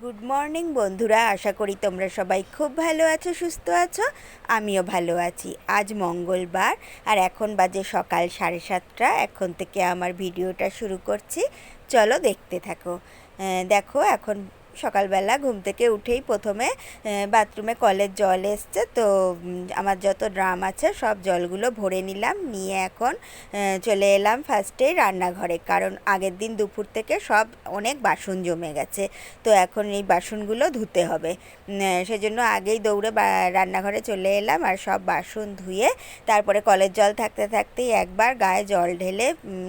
Good morning বন্ধুরা, আশা করি তোমরা সবাই খুব ভালো আছো, সুস্থ আছো। আমিও ভালো আছি। আজ মঙ্গলবার আর এখন বাজে সকাল 7:30। এখন থেকে আমার ভিডিওটা শুরু করছি, চলো দেখতে থাকো। দেখো, এখন সকালবেলা ঘুম থেকে উঠেই প্রথমে বাথরুমে কলের জল এসছে, তো আমার যত ড্রাম আছে সব জলগুলো ভরে নিলাম, নিয়ে এখন চলে এলাম ফার্স্টে রান্নাঘরে, কারণ আগের দিন দুপুর থেকে সব অনেক বাসন জমে গেছে। তো এখন এই বাসনগুলো ধুতে হবে, সেজন্য আগেই দৌড়ে রান্নাঘরে চলে এলাম আর সব বাসন ধুয়ে তারপরে কলের জল থাকতে থাকতেই একবার গায়ে জল ঢেলে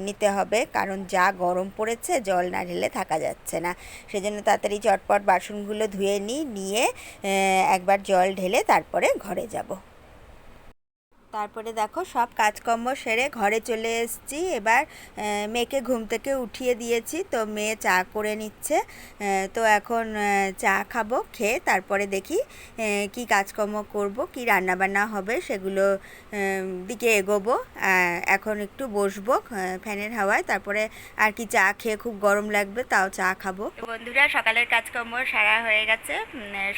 নিতে হবে, কারণ যা গরম পড়েছে জল না ঢেলে থাকা যাচ্ছে না। সেজন্য তাড়াতাড়ি চটপট বাসনগুলো ধুয়ে নিয়ে একবার জল ঢেলে তারপরে ঘরে যাব। তারপরে দেখো সব কাজকর্ম সেরে ঘরে চলে এসেছি। এবার মেয়েকে ঘুম থেকে উঠিয়ে দিয়েছি, তো মেয়ে চা করে নিচ্ছে। তো এখন চা খাবো, খেয়ে তারপরে দেখি কি কাজকর্ম করব, কি রান্নাবান্না হবে সেগুলো দিকে এগোবো। এখন একটু বসবো ফ্যানের হাওয়ায়, তারপরে আর কি চা খেয়ে খুব গরম লাগবে, তাও চা খাবো। বন্ধুরা, সকালের কাজকর্ম সারা হয়ে গেছে।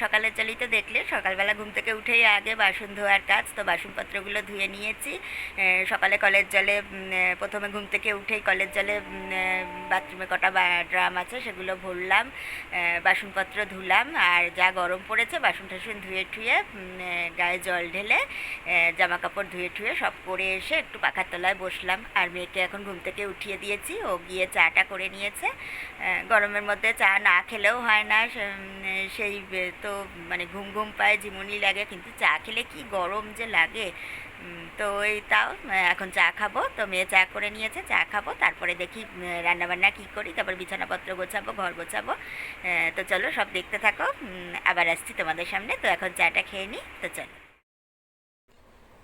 সকালের চালিত দেখলে সকালবেলা ঘুম থেকে উঠেই আগে বাসন ধোয়ার কাজ, তো বাসনপত্রগুলো ধুয়ে নিয়েছি। সকালে কলের জলে প্রথমে ঘুম থেকে উঠেই কলের জলে বাথরুমে কটা ড্রাম আছে সেগুলো ভরলাম, বাসনপত্র ধুলাম, আর যা গরম পড়েছে বাসন টাসন ধুয়ে ঠুয়ে গায়ে জল ঢেলে জামা কাপড় ধুয়ে ঠুয়ে সব করে এসে একটু পাখার তলায় বসলাম। আর মেয়েকে এখন ঘুম থেকে উঠিয়ে দিয়েছি, ও গিয়ে চাটা করে নিয়েছে। গরমের মধ্যে চা না খেলেও হয় না, সেই তো মানে ঘুম ঘুম পায়, ঝিমুনি লাগে, কিন্তু চা খেলে কি গরম যে লাগে। তো এই তাও এখন চা খাবো, তো মেয়ে চা করে নিয়েছে, চা খাবো, তারপরে দেখি রান্নাবান্না কী করি, তারপর বিছানাপত্র গোছাবো, ঘর গোছাবো। তো চলো সব দেখতে থাকো, আবার আসছি তোমাদের সামনে। তো এখন চাটা খেয়ে নিই, তো চলো।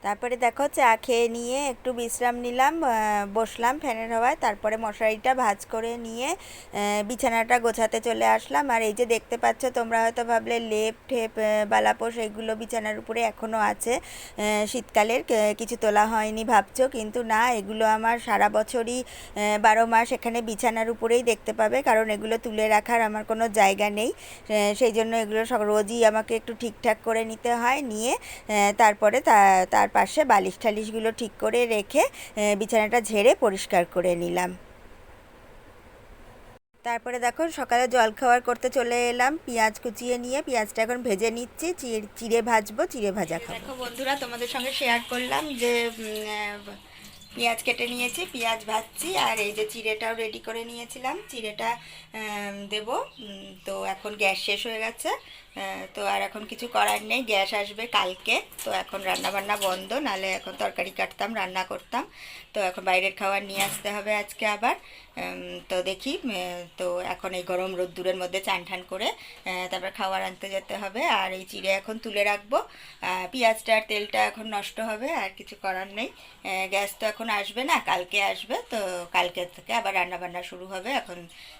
তারপরে দেখো চা খেয়ে নিয়ে একটু বিশ্রাম নিলাম, বসলাম ফ্যানের হাওয়ায়, তারপরে মশারিটা ভাঁজ করে নিয়ে বিছানাটা গোছাতে চলে আসলাম। আর এই যে দেখতে পাচ্ছ, তোমরা হয়তো ভাবলে লেপ ঠেপ বালাপোষ এগুলো বিছানার উপরে এখনও আছে, শীতকালের কিছু তোলা হয়নি ভাবছো, কিন্তু না, এগুলো আমার সারা বছরই 12 মাস এখানে বিছানার উপরেই দেখতে পাবে, কারণ এগুলো তুলে রাখার আমার কোনো জায়গা নেই। সেই জন্য এগুলো সব রোজই আমাকে একটু ঠিকঠাক করে নিতে হয়, নিয়ে তারপরে তার পাশে বালিশ টালিশগুলো ঠিক করে রেখে বিছানাটা ঝেড়ে পরিষ্কার করে নিলাম। তারপরে দেখো সকালে জলখাবার করতে চলে এলাম, পেঁয়াজ কুচিয়ে নিয়ে পেঁয়াজটা এখন ভেজে নিচ্ছি, চিড়ে ভাজবো, চিড়ে ভাজা খাবো। দেখো বন্ধুরা, তোমাদের সঙ্গে শেয়ার করলাম যে পেঁয়াজ কেটে নিয়েছি, পেঁয়াজ ভাজছি, আর এই যে চিড়েটাও রেডি করে নিয়েছিলাম, চিড়েটা দেব। তো এখন গ্যাস শেষ হয়ে গেছে, তো আর এখন কিছু করার নেই, গ্যাস আসবে কালকে। তো এখন রান্নাবান্না বন্ধ, নালে এখন তরকারি কাটতাম, রান্না করতাম। তো এখন বাইরের খাবার নিয়ে আসতে হবে আজকে আবার। তো দেখি, তো এখন এই গরম রোদ্দুরের মধ্যে চান ঠান করে তারপর খাবার আনতে যেতে হবে। আর এই চিড়ে এখন তুলে রাখবো, পেঁয়াজটা আর তেলটা এখন নষ্ট হবে, আর কিছু করার নেই। গ্যাস তো এখন আসবে না, কালকে আসবে, তো কালকে থেকে আবার রান্নাবান্না শুরু হবে, এখন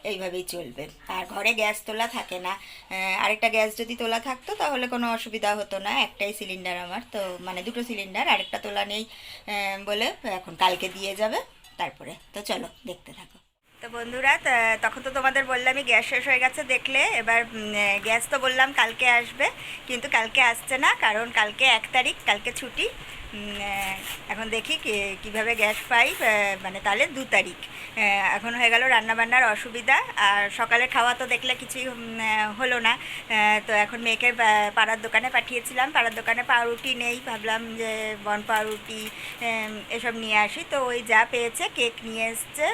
এইভাবেই চলবে। আর ঘরে গ্যাস তোলা থাকে না, আরেকটা গ্যাস যদি তোলা থাকতো তাহলে কোনো অসুবিধা হতো না, একটাই সিলিন্ডার আমার, তো মানে দুটো সিলিন্ডার, আরেকটা তোলা নেই বলে এখন কালকে দিয়ে যাবে। তারপরে তো চলো দেখতে থাকো। তো বন্ধুরা, তখন তো তোমাদের বললামই গ্যাস শেষ হয়ে গেছে, দেখলে এবার গ্যাস তো বললাম কালকে আসবে, কিন্তু কালকে আসছে না, কারণ কালকে 1 তারিখ, কালকে ছুটি। এখন দেখি কিভাবে গ্যাস পাই, মানে তাহলে 2 তারিখ। এখন হয়ে গেল রান্নাবান্নার অসুবিধা, আর সকালে খাওয়া তো দেখলে কিছুই হলো না। তো এখন মেয়েকে পাড়ার দোকানে পাঠিয়েছিলাম, পাড়ার দোকানে পাউরুটি নেই, ভাবলাম যে বন পাউরুটি এসব নিয়ে আসি, তো ওই যা পেয়েছে কেক নিয়ে এসছে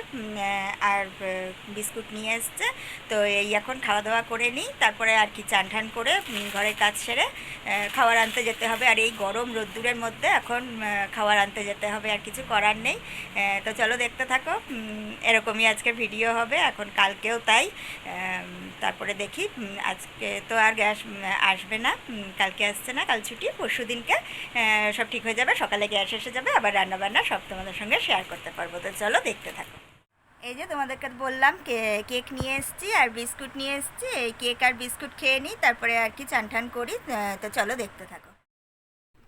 আর বিস্কুট নিয়ে এসছে। তো এই এখন খাওয়া দাওয়া করে নিই, তারপরে আর কি চান ঠান করে ঘরের কাজ সেরে খাবার আনতে যেতে হবে। আর এই গরম রোদ্দুরের মধ্যে এখন খাবার আনতে যেতে হবে, আর কিছু করার নেই। তো চলো দেখতে থাকো, এরকমই আজকের ভিডিও হবে, এখন কালকেও তাই। তারপরে দেখি, আজকে তো আর গ্যাস আসবে না, কালকে আসছে না, কাল ছুটি, পরশু দিনকে সব ঠিক হয়ে যাবে, সকালে গ্যাস এসে যাবে, আবার রান্নাবান্না সব তোমাদের সঙ্গে শেয়ার করতে পারবো। তো চলো দেখতে থাকো। এই যে তোমাদেরকে বললাম কেক নিয়ে এসেছি আর বিস্কুট নিয়ে এসেছি, এই কেক আর বিস্কুট খেয়ে নিই, তারপরে আর কি চান ঠান করি। তো চলো দেখতে থাকো।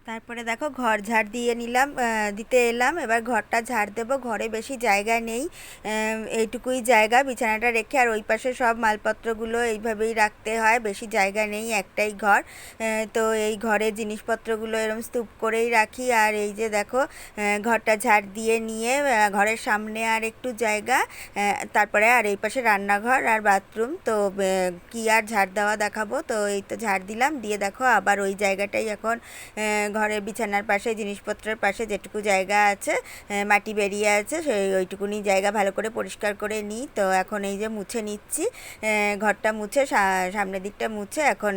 তারপরে দেখো ঘর ঝাড় দিয়ে নিলাম, দিতে এলাম। এবার ঘরটা ঝাড় দেবো। ঘরে বেশি জায়গা নেই, এইটুকুই জায়গা বিছানাটা রেখে, আর ওই পাশে সব মালপত্রগুলো এইভাবেই রাখতে হয়, বেশি জায়গা নেই, একটাই ঘর। তো এই ঘরে জিনিসপত্রগুলো এরম স্তূপ করেই রাখি। আর এই যে দেখো ঘরটা ঝাড় দিয়ে নিয়ে ঘরের সামনে আর একটু জায়গা, তারপরে আর এই পাশে রান্নাঘর আর বাথরুম। তো কি আর ঝাড় দেওয়া দেখাবো, তো এই তো ঝাড় দিলাম, দিয়ে দেখো আবার ওই জায়গাটাই এখন ঘরের বিছানার পাশে জিনিসপত্রের পাশে যেটুকু জায়গা আছে, মাটি বেরিয়ে আছে, সেই ওইটুকুনি জায়গা ভালো করে পরিষ্কার করে নিই। তো এখন এই যে মুছে নিচ্ছি, ঘরটা মুছে সামনের দিকটা মুছে এখন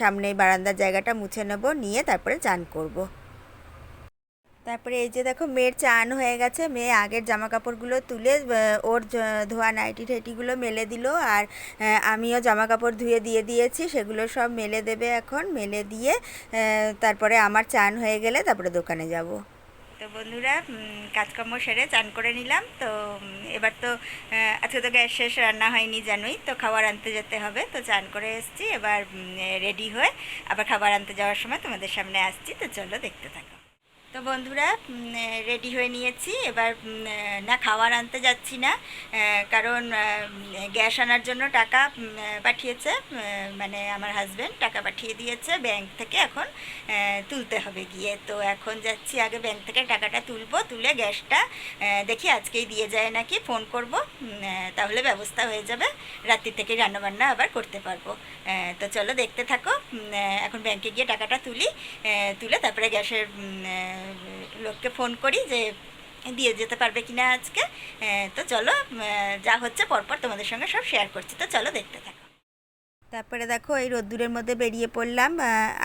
সামনে বারান্দার জায়গাটা মুছে নেব, নিয়ে তারপরে চান করব। তারপরে এই যে দেখো মেয়ের চান হয়ে গেছে। মেয়ে আগের জামা কাপড়গুলো তুলে ওর ধোয়া নাইটি ঠাইটিগুলো মেলে দিল, আর আমিও জামা কাপড় ধুয়ে দিয়ে দিয়েছি, সেগুলো সব মেলে দেবে এখন। মেলে দিয়ে তারপরে আমার চান হয়ে গেলে তারপরে দোকানে যাব। তো বন্ধুরা, কাজকর্ম সেরে চান করে নিলাম। তো এবার তো আজকে তো গ্যাস শেষ, রান্না হয়নি জানোই, তো খাবার আনতে যেতে হবে। তো চান করে এসেছি, এবার রেডি হয়ে আবার খাবার আনতে যাওয়ার সময় তোমাদের সামনে আসছি। তো চলো দেখতে থাকো। তো বন্ধুরা, রেডি হয়ে নিয়েছি। এবার না খাবার আনতে যাচ্ছি না, কারণ গ্যাস আনার জন্য টাকা পাঠিয়েছে, মানে আমার হাজব্যান্ড টাকা পাঠিয়ে দিয়েছে ব্যাংক থেকে, এখন তুলতে হবে গিয়ে। তো এখন যাচ্ছি, আগে ব্যাংক থেকে টাকাটা তুলবো, তুলে গ্যাসটা দেখি আজকেই দিয়ে যায় নাকি, ফোন করব, তাহলে ব্যবস্থা হয়ে যাবে, রাত্রি থেকে রান্নাবান্না আবার করতে পারবো। তো চলো দেখতে থাকো। এখন ব্যাংকে গিয়ে টাকাটা তুলি, তুলে তারপরে গ্যাসের লোককে ফোন করি যে দিয়ে যেতে পারবে কিনা আজকে। তো চলো, যা হচ্ছে পরপর তোমাদের সঙ্গে সব শেয়ার করছি। তো চলো দেখতে থাকো। তারপরে দেখো এই রোদ্দুরের মধ্যে বেরিয়ে পড়লাম।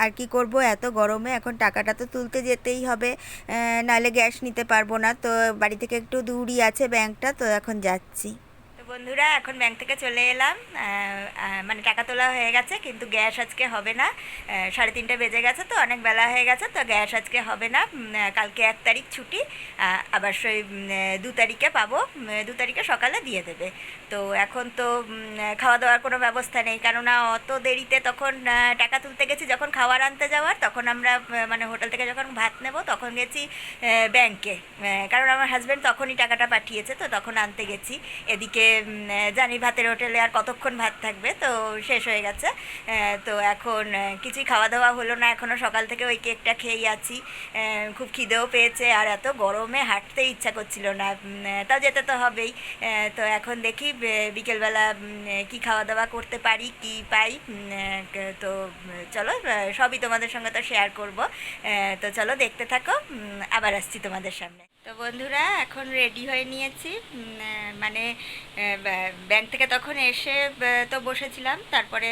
আর কি করব, এত গরমে এখন টাকাটা তো তুলতে যেতেই হবে, নাহলে গ্যাস নিতে পারবো না। তো বাড়ি থেকে একটু দূরই আছে ব্যাংকটা, তো এখন যাচ্ছি। তো বন্ধুরা, এখন ব্যাংক থেকে চলে এলাম, মানে টাকা তোলা হয়ে গেছে, কিন্তু গ্যাস আজকে হবে না। 3:30 বেজে গেছে, তো অনেক বেলা হয়ে গেছে, তো গ্যাস আজকে হবে না। কালকে 1 তারিখ ছুটি, আবার সেই 2 তারিখে পাবো, 2 তারিখে সকালে দিয়ে দেবে। তো এখন তো খাওয়া দাওয়ার কোনো ব্যবস্থা নেই, কেননা অত দেরিতে তখন টাকা তুলতে গেছি, যখন খাবার আনতে যাওয়ার তখন আমরা মানে হোটেল থেকে যখন ভাত নেব তখন গেছি ব্যাংকে, কারণ আমার হাজব্যান্ড তখনই টাকাটা পাঠিয়েছে, তো তখন আনতে গেছি। এদিকে জানি ভাতের হোটেলে আর কতক্ষণ ভাত থাকবে, তো শেষ হয়ে গেছে। তো এখন কিছুই খাওয়া দাওয়া হলো না, এখনও সকাল থেকে ওই কেকটা খেয়েই আছি। খুব খিদেও পেয়েছে, আর এত গরমে হাঁটতে ইচ্ছা করছিল না, তাও যেতে তো হবেই। তো এখন দেখি বিকেলবেলা কি খাওয়া দাওয়া করতে পারি, কি পাই। তো চলো সবই তোমাদের সঙ্গে তো শেয়ার করব। তো চলো দেখতে থাকো, আবার আসছি তোমাদের সামনে। তো বন্ধুরা, এখন রেডি হয়ে নিয়েছি, মানে ব্যাংক থেকে তখন এসে তো বসেছিলাম, তারপরে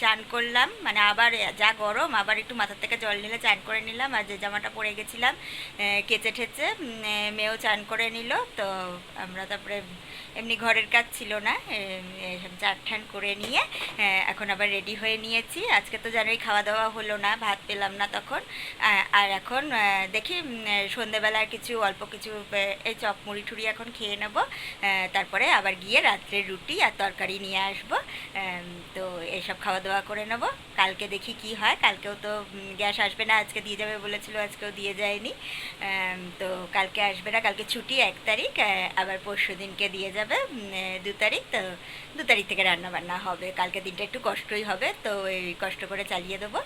চান করলাম, মানে আবার যা গরম, আবার একটু মাথার থেকে জল নিলে চান করে নিলাম। আর যে জামাটা পরে গেছিলাম কেচে ঠেচে মেয়েও চান করে নিল। তো আমরা তারপরে এমনি ঘরের কাজ ছিল না, চান ঠান করে নিয়ে এখন আবার রেডি হয়ে নিয়েছি। আজকে তো জানোই খাওয়া দাওয়া হলো না, ভাত পেলাম না তখন। আর এখন দেখি সন্ধেবেলার কিছু অল্প কিছু এই চপ মুড়ি ঠুড়ি এখন খেয়ে নেব, তারপরে আবার গিয়ে রাত্রের রুটি আর তরকারি নিয়ে আসবো। তো এইসব খাওয়া দাওয়া করে নেব। কালকে দেখি কি হয়, কালকেও তো গ্যাস আসবে না, আজকে দিয়ে যাবে বলেছিল, আজকেও দিয়ে যায়নি। তো কালকে আসবে না, কালকে ছুটি 1 তারিখ, আবার পরশু দিনকে দিয়ে যাবে 2 তারিখ। তো 2 তারিখ থেকে রান্না বান্না হবে, কালকে দিনটা একটু কষ্টই হবে, তো এই কষ্ট করে চালিয়ে দেবো।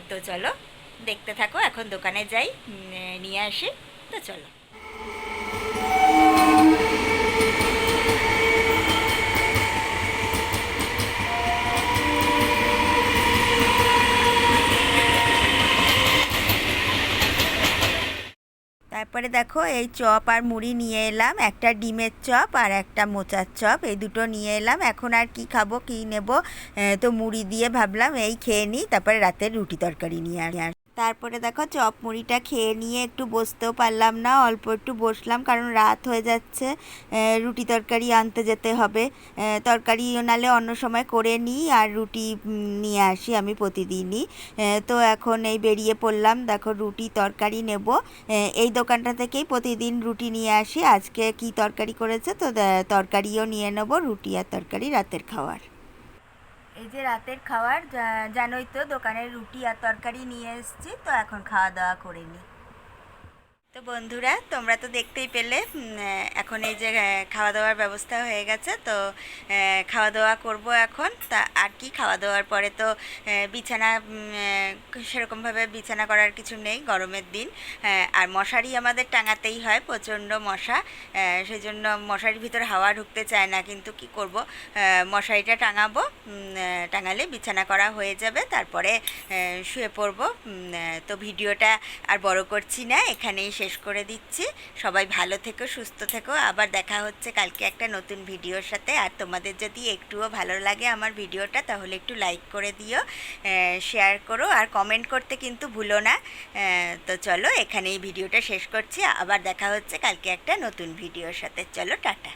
তো চলো দেখতে থাকো, এখন দোকানে যাই, নিয়ে আসি। তো চলো। তারপরে দেখো এই চপ আর মুড়ি নিয়ে এলাম, একটা ডিমের চপ আর একটা মোচার চপ, এই দুটো নিয়ে এলাম। এখন আর কি খাবো, কি নেব, তো মুড়ি দিয়ে ভাবলাম এই খেয়ে নিই, তারপরে রাতের রুটি তরকারি নিয়ে আস। তারপরে দেখো চপ মুড়িটা খেয়ে নিয়ে একটু বসতেও পারলাম না, অল্প একটু বসলাম, কারণ রাত হয়ে যাচ্ছে, রুটি তরকারি আনতে যেতে হবে। তরকারি নালে অন্য সময় করে নিই, আর রুটি নিয়ে আসি আমি প্রতিদিনই। তো এখন এই বেরিয়ে পড়লাম, দেখো রুটি তরকারি নেব। এই দোকানটা থেকেই প্রতিদিন রুটি নিয়ে আসি, আজকে কি তরকারি করেছে, তো তরকারিও নিয়ে নেব, রুটি আর তরকারি রাতের খাওয়ার। এই যে রাতের খাবার জানোই তো, দোকানের রুটি আর তরকারি নিয়ে এসেছি, তো এখন খাওয়া দাওয়া করে নিই। তো বন্ধুরা, তোমরা তো দেখতেই পেলে এখন এই যে খাওয়া দাওয়ার ব্যবস্থা হয়ে গেছে। তো খাওয়া দাওয়া করব এখন। তা আর কি, খাওয়া দাওয়ার পরে তো বিছানা সেরকমভাবে বিছানা করার কিছু নেই, গরমের দিন। আর মশারি আমাদের টাঙাতেই হয়, প্রচণ্ড মশা। সেই জন্য মশারির ভিতরে হাওয়া ঢুকতে চায় না, কিন্তু কি করব, মশারিটা টাঙাবো। টাঙালে বিছানা করা হয়ে যাবে, তারপরে শুয়ে পড়ব। তো ভিডিওটা আর বড় করছি না, এখানেই শেষ করে দিচ্ছি। সবাই ভালো থেকো, সুস্থ থেকো। আবার দেখা হচ্ছে কালকে একটা নতুন ভিডিওর সাথে। আর তোমাদের যদি একটুও ভালো লাগে আমার ভিডিওটা, তাহলে একটু লাইক করে দিও, শেয়ার করো, আর কমেন্ট করতে কিন্তু ভুলো না। তো চলো, এখানেই ভিডিওটা শেষ করছি। আবার দেখা হচ্ছে কালকে একটা নতুন ভিডিওর সাথে। চলো, টাটা।